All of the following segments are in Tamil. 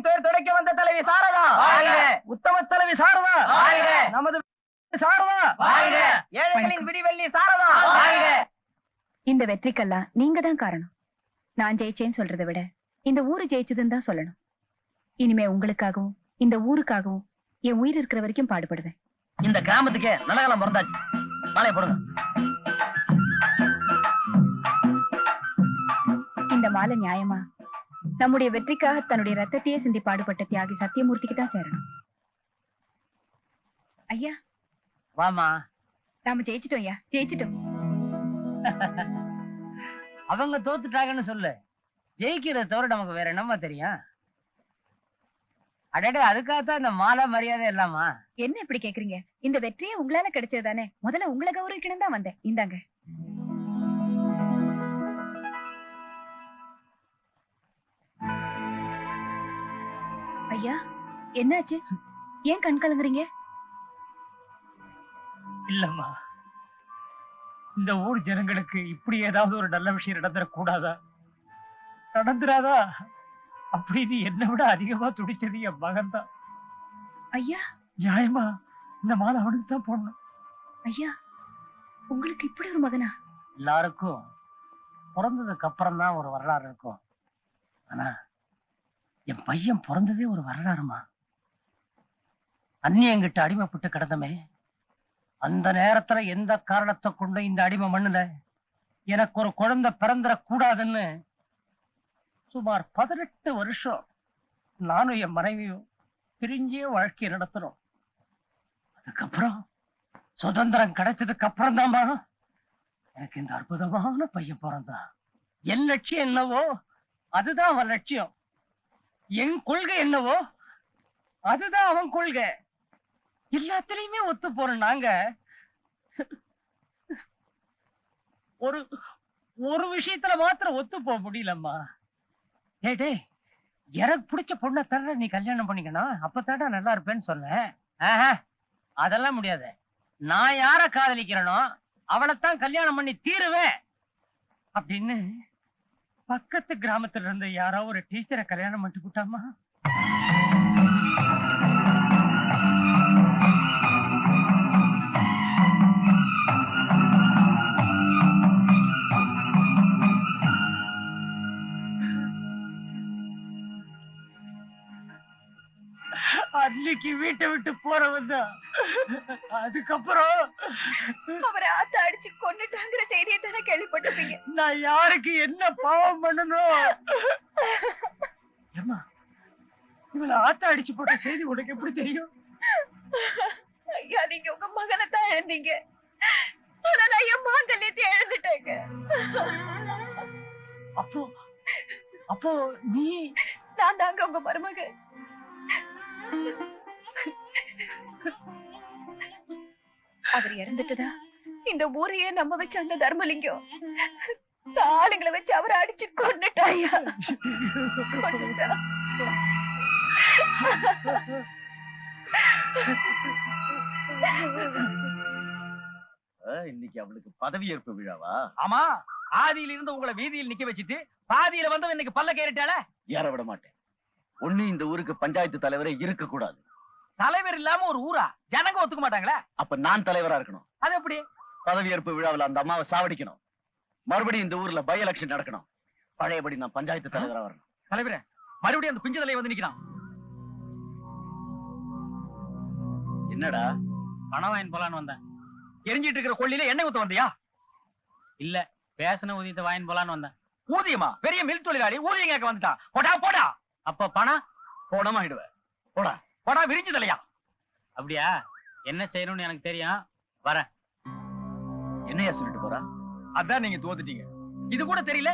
ஏழைகளின் துயர் துடைக்க வந்த தலைவி சாரதா, உத்தம தலைவி சாரதா, நமது சாரதா, ஏழைகளின் விடிவெள்ளி சாரதா. இந்த வெற்றிக்கெல்லாம் நீங்க தான் காரணம். நான் ஜெயிச்சேன்னு சொல்றதை விட இந்த ஊரு ஜெயிச்சதுன்னு தான் சொல்லணும். இனிமே உங்களுக்காகவும் இந்த ஊருக்காகவும் என் உயிர் இருக்கிற வரைக்கும் பாடுபடுவேன். இந்த கிராமத்துக்கே நல்ல காலம் பிறந்தாச்சு. மாலை போடுங்க. இந்த மாலை நியாயமா நம்முடைய வெற்றிக்காக தன்னுடைய ரத்தத்தையே சிந்தி பாடுபட்ட தியாகி சத்தியமூர்த்திக்கு தான் சேரணும். ஐயா வாமா. நாம ஜெயிச்சிட்டோம் ஐயா, ஜெயிச்சிட்டோம். அவங்க தோத்துட்டாங்கன்னு சொல்லு. ஜெயிக்கிறத தவிர நமக்கு வேற என்னமா தெரியும்? அடடே, அதுக்காகத்தான் இந்த மாலை மரியாதை இல்லாமா? என்ன இப்படி கேக்குறீங்க? இந்த வெற்றியே உங்களால கிடைச்சது தானே. முதல்ல உங்களை கௌரவிக்கணும் தான் வந்தேன். இந்தாங்க. ஐயா என்னாச்சு? ஏன் கண் கலங்குறீங்க? இல்லம்மா, இந்த ஊர் ஜனங்களுக்கு இப்படி ஏதாவது ஒரு நல்ல விஷயம் நடந்துடக்கூடாதா, நடந்துராதா அப்படின்னு என்னை விட அதிகமா துடிச்சது என் மகன் தான். ஐயா நியாயமா இந்த மாலை அவனுக்கு தான் போடணும். ஐயா உங்களுக்கு இப்படி ஒரு மகனா? எல்லாருக்கும் பிறந்ததுக்கு அப்புறம் தான் ஒரு வரலாறு இருக்கும். ஆனா என் பையன் பிறந்ததே ஒரு வரலாறுமா. அந்நியங்கிட்ட அடிமைப்பட்டு கிடந்தமே, அந்த நேரத்துல எந்த காரணத்தை கொண்டு இந்த அடிமை மண்ணுல எனக்கு ஒரு குழந்தை பிறந்துட கூடாதுன்னு சுமார் 18 வருஷம் நானும் என் மனைவியும் பிரிஞ்சே வாழ்க்கையை நடத்துறோம். அதுக்கப்புறம் சுதந்திரம் கிடைச்சதுக்கு அப்புறம் தான்மா எனக்கு இந்த அற்புதமான பையன் பிறந்தான். என் லட்சியம் என்னவோ அதுதான் அவன் லட்சியம், என் கொள்கை என்னவோ அதுதான் அவன் கொள்கை. எல்லாத்திலையுமே ஒத்து போறோம் நாங்க. ஒரு ஒரு விஷயத்துல மாத்திரம் ஒத்து போக முடியலம்மா. டே, எனக்கு பிடிச்ச பொண்ணை தர நீ கல்யாணம் பண்ணிக்கணும், அப்பதாடா நல்லா இருப்பேன்னு சொன்னேன். அதெல்லாம் முடியாது. நான் யார காதலிக்கிறேனோ அவளைத்தான் கல்யாணம் பண்ணி தீருவேன் அப்படின்னு பக்கத்து கிராமத்துல இருந்து யாரோ ஒரு டீச்சரை கல்யாணம் பண்ணிட்டு போட்டாமா. அன்னைக்கு வீட்டை விட்டு போறவன் தான். அதுக்கப்புறம் அவரை ஆத்த அடிச்சு கொன்னுட்டாங்கிற செய்தியை தானே கேள்விப்பட்டிருப்பீங்க. நான் யாருக்கு என்ன பாவம் பண்ணணும்? ஏம்மா, இவளை ஆத்த அடிச்சு போட்ட செய்தி உனக்கு எப்படி தெரியும்? ஐயா நீங்க உங்க மகனை தான் இழந்தீங்க, ஆனா நான் என் மாங்கல்யத்தை இழந்துட்டேங்க. அப்போ அப்போ நீ? நான் தாங்க உங்க மருமக. அவர் இறந்துட்டதா இந்த ஊரையே நம்ப வச்ச அந்த தர்மலிங்கம் ஆளுங்களை வச்சு அவரை அடிச்சு கொன்னுட்டாயா. கொன்னுட்டா. இன்னைக்கு அவளுக்கு பதவியேற்பு விழாவா? ஆமா, ஆதியில இருந்து உங்களை வீதியில் நிக்க வச்சுட்டு பாதியில வந்து இன்னைக்கு பல்ல கேறிட்டாளே. ஏற விட மாட்டேன். ஒண்ணு இந்த ஊருக்கு பஞ்சாயத்து தலைவரே இருக்க கூடாது. தலைவர் இல்லாம ஒரு ஊரா? ஜனங்க ஒத்துக்க மாட்டாங்களே. அப்ப நான் தலைவரா இருக்கணும். அது எப்படி? பதவியேற்பு விழாவில் அந்த அம்மாவை சாவடிக்கணும். மறுபடியும் இந்த ஊர்ல பை எலெக்ஷன் நடக்கணும். பழையபடி நான் பஞ்சாயத்து தலைவரா வரணும். தலைவரே, மறுபடியும் அந்த பிஞ்சு தலையை வந்து நிக்கிறான். என்னடா? பணம் வாங்கி போலான்னு வந்தேன். எரிஞ்சிட்டு இருக்கிற கொள்ளில எண்ணெய் ஊத்த வந்தியா? இல்ல, பேசின ஊதியத்தை வாங்கி போலான்னு வந்தேன். ஊதியமா? பெரிய மில் தொழிலாளி ஊதியம் கேட்க வந்துட்டா. போடா போடா. அப்ப பணம் போடமாயிடுவேன். போடா போடா, விரிஞ்சு தலையா. அப்படியா? என்ன செய்யணும்னு எனக்கு தெரியும், வரேன். என்னையா சொல்லிட்டு போறா? அதான் நீங்க தோத்துட்டீங்க. இது கூட தெரியல.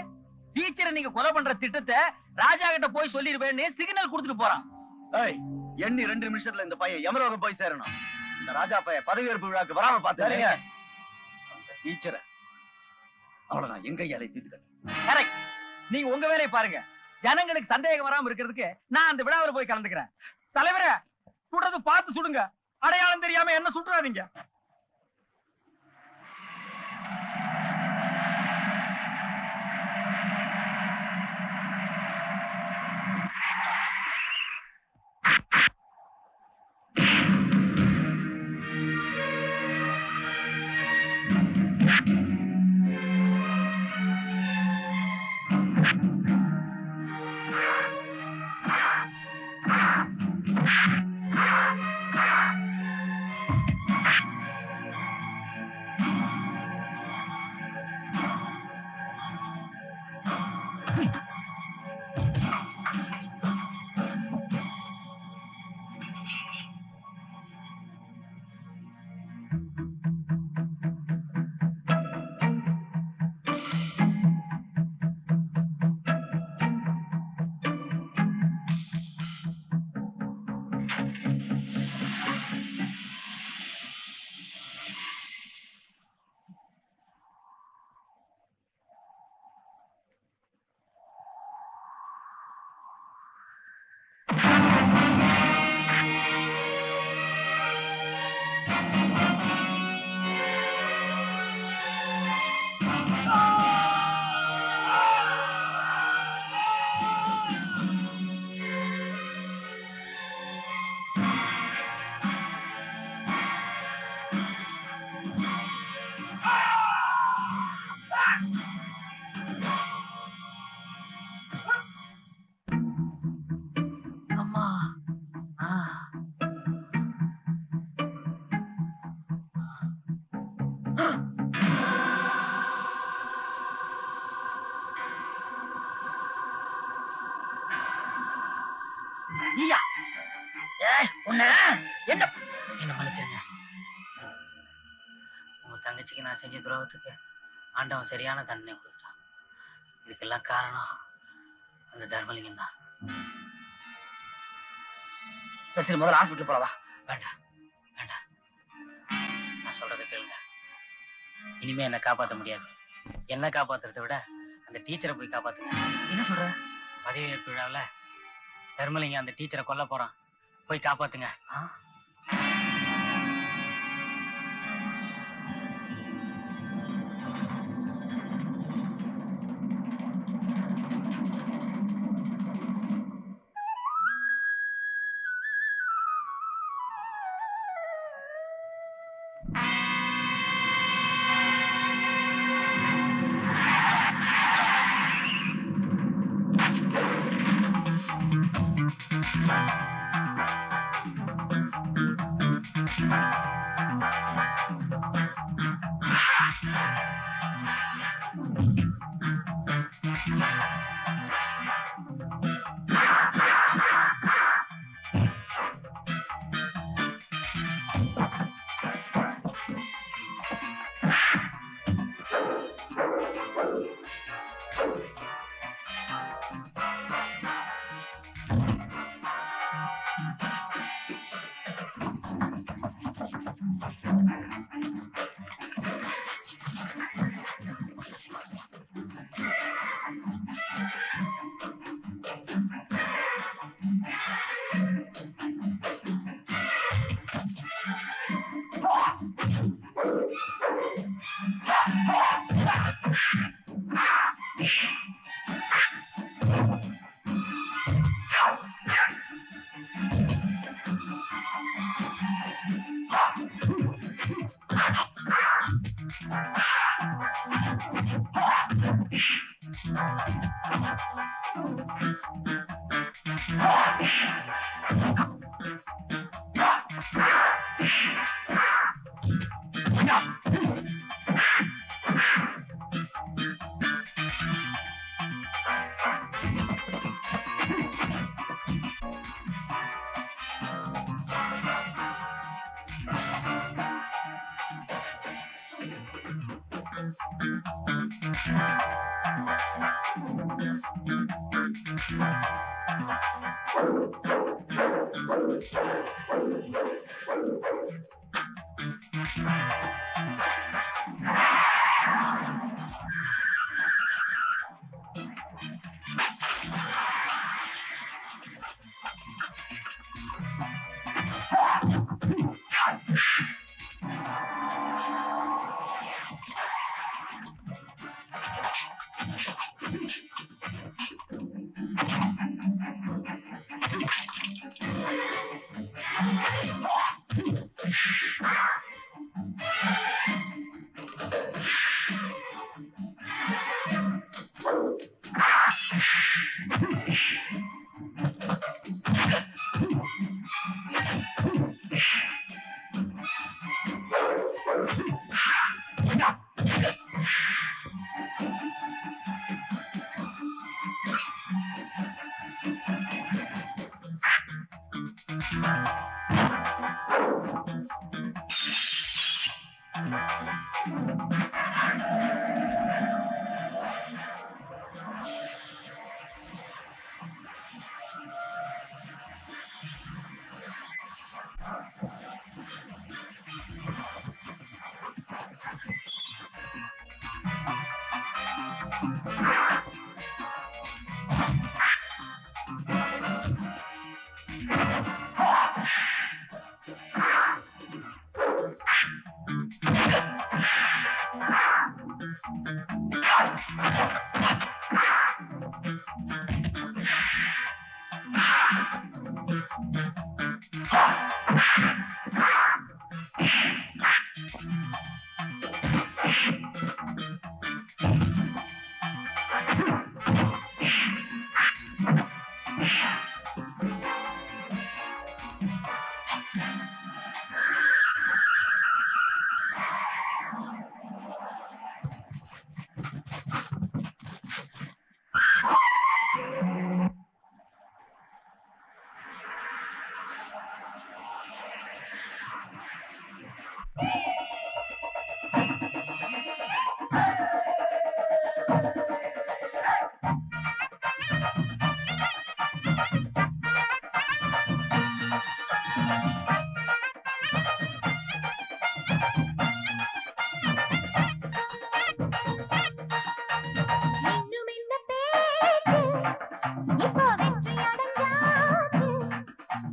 டீச்சரை நீங்க கொலை பண்ற திட்டத்தை ராஜா கிட்ட போய் சொல்லிருவேன்னு சிக்னல் கொடுத்துட்டு போறான். ஏய், எண்ணி 2 நிமிஷத்துல இந்த பையன் யமலோகம் போய் சேரணும். இந்த ராஜா பையன் பதவியேற்பு விழாக்கு வராம பாத்துறீங்க. டீச்சரை அவளை நான் எங்க கையாலே தீர்த்துக்கிறேன். நீங்க உங்க வேலையை பாருங்க. ஜனங்களுக்கு சந்தேகம் வராம இருக்கிறதுக்கு நான் அந்த விழாவில் போய் கலந்துக்கிறேன். தலைவரே, சுடுறது பார்த்து சுடுங்க. அடையாளம் தெரியாம என்ன சுட்டுறாதீங்க. நீயா? ஏய் உன்ன என்ன என்ன மன்னிச்சிருங்க. உங்க தங்கச்சிக்கு நான் செஞ்ச துரோகத்துக்கு ஆண்டவன் சரியான தண்டனை கொடுத்துட்டான். இதுக்கெல்லாம் காரணம் அந்த தர்மலிங்கம் தான். சரி முதல்ல ஹாஸ்பிட்டல் போலவா? வேண்டாம் வேண்டாம், நான் சொல்றதை கேளுங்க. இனிமே என்ன காப்பாற்ற முடியாது. என்ன காப்பாத்துறதை விட அந்த டீச்சரை போய் காப்பாத்துங்க. என்ன சொல்ற? பதவியேற்பு விழாவில் தர்மலிங்கம் அந்த டீச்சரை கொல்ல போறான். போய் காப்பாத்துங்க.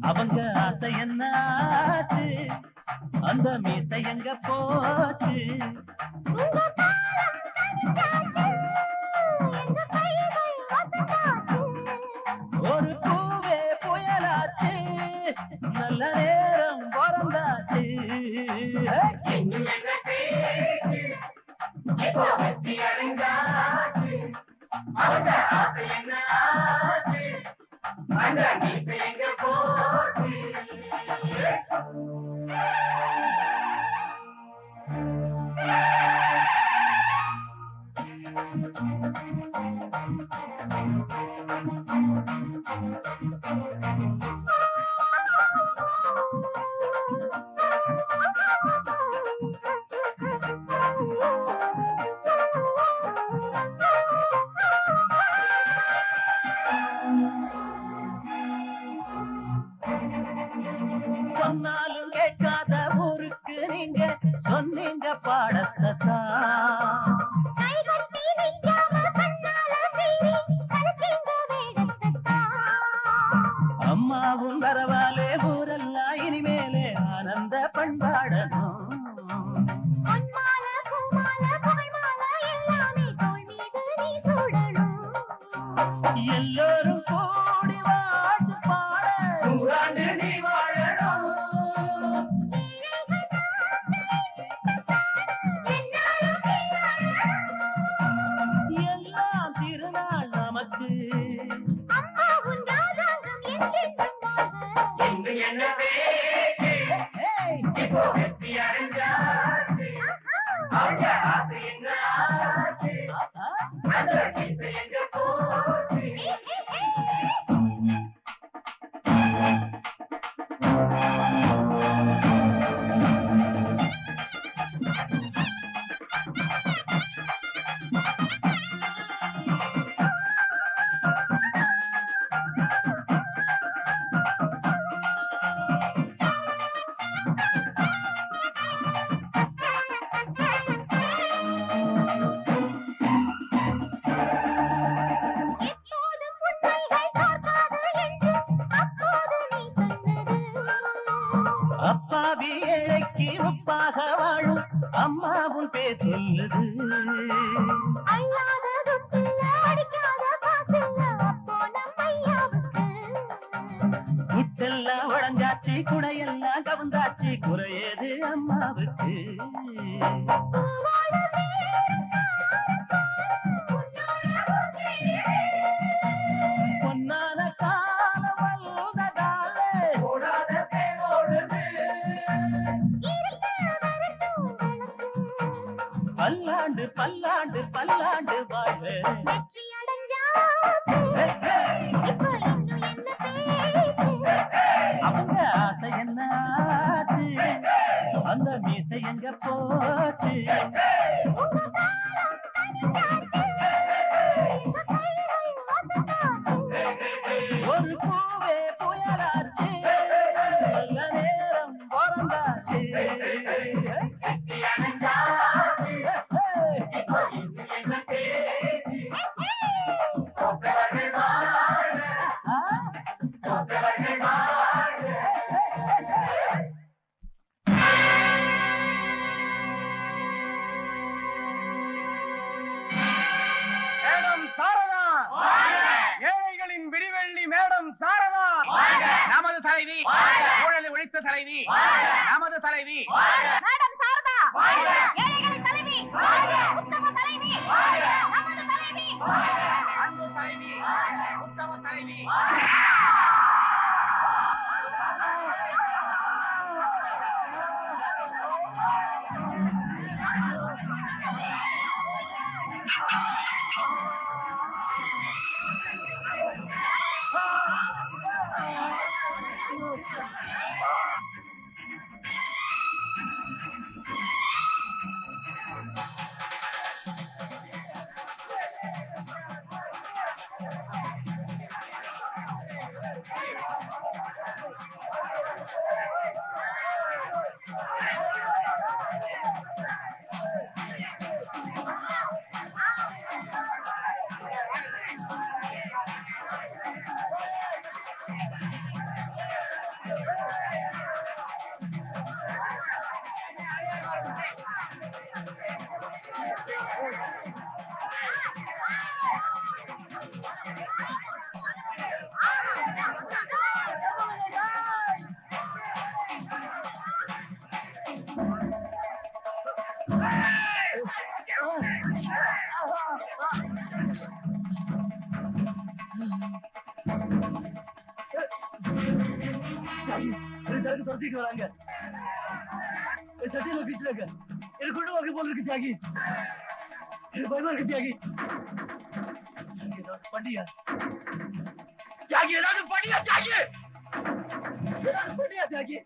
அவங்க ஆசை என்னாச்சு, அந்த மீசை எங்க போச்சு? ஒரு பூவே புயலாச்சு, நல்ல நேரம் பிறந்தாச்சு. அவங்க ஆசை என்னாச்சு, அந்த மீசை எங்க போச்சு? சொன்னாலும் கேட்காத ஊருக்கு நீங்க சொன்னீங்க பாடத்தை தான். அம்மாவும் வரவாலே ஊரெல்லாம் இனிமேலே ஆனந்த பண்பாடணும். எல்லோரும் கூடி வாழ்த்து பாட நூறாண்டு நீ வாழணும். எல்லாம் திருநாள் நமக்கு. என்ன பேச்சு இப்போ வெற்றி அடைஞ்சாச்சு. அவங்க ஆசை என்ன ஆச்சு, அந்த மீசை எங்க போச்சு? அப்பாவி ஏழைக்கு உப்பாக வாழும் அம்மாவும் பேர் சொல்லுது. குட்டெல்லாம் உடஞ்சாச்சு, குடையெல்லாம் கவுந்தாச்சு, குறையது அம்மாவுக்கு. பொன்னான காலம் வந்ததாலே ஓடாத தேனோடுது. பல்லாண்டு பல்லாண்டு பல்லாண்டு வாழ்வு. அவங்க ஆசை என்னாச்சு, அந்த மீசை எங்க போச்சு? ஒரு பூவே புயலாச்சு, நல்ல நேரம் பிறந்தாச்சு. மேடம் சாரதா, ஏழைகளின் விடிவெள்ளி மேடம் சாரதா. நமது தலைவி, ஊழலை ஒழித்த தலைவி, நமது தலைவி மேடம் சாரதா. ஏழைகளின் தலைவி, உத்தம தலைவி, நமது தலைவி, அன்பு தலைவி, உத்தம தலைவி. துரத்திட்டு வராங்க. சட்டையில கிச்சுறாங்க. எனக்கு கொண்டு வாங்க போல இருக்கு தியாகி. எனக்கு பயமா இருக்கு தியாகி. ஏதாவது பண்ணியா தியாகி? ஏதாவது பண்ணியா தியாகி? ஏதாவது பண்ணியா தியாகி?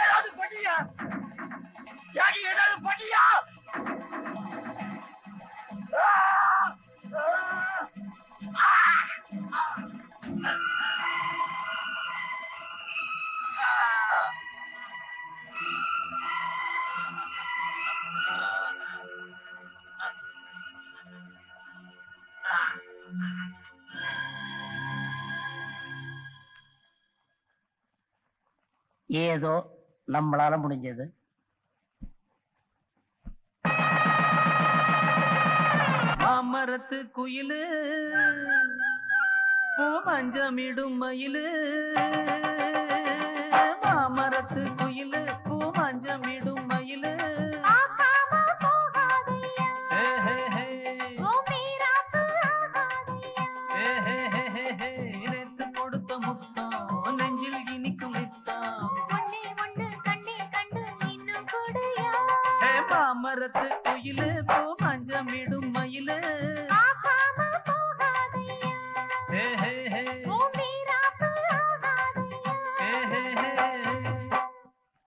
ஏதாவது பண்ணியா தியாகி? ஏதாவது பண்ணியா? ஏதோ நம்மளால முடிஞ்சது. மாமரத்து குயிலு பூமஞ்சமிடும் மயிலு, மாமரத்து குயிலு பூமஞ்சமிடும் மயிலு. நேத்து கொடுத்த முத்தம் நெஞ்சில் இனிக்கும் நித்தம். மாமரத்து குயிலு பூ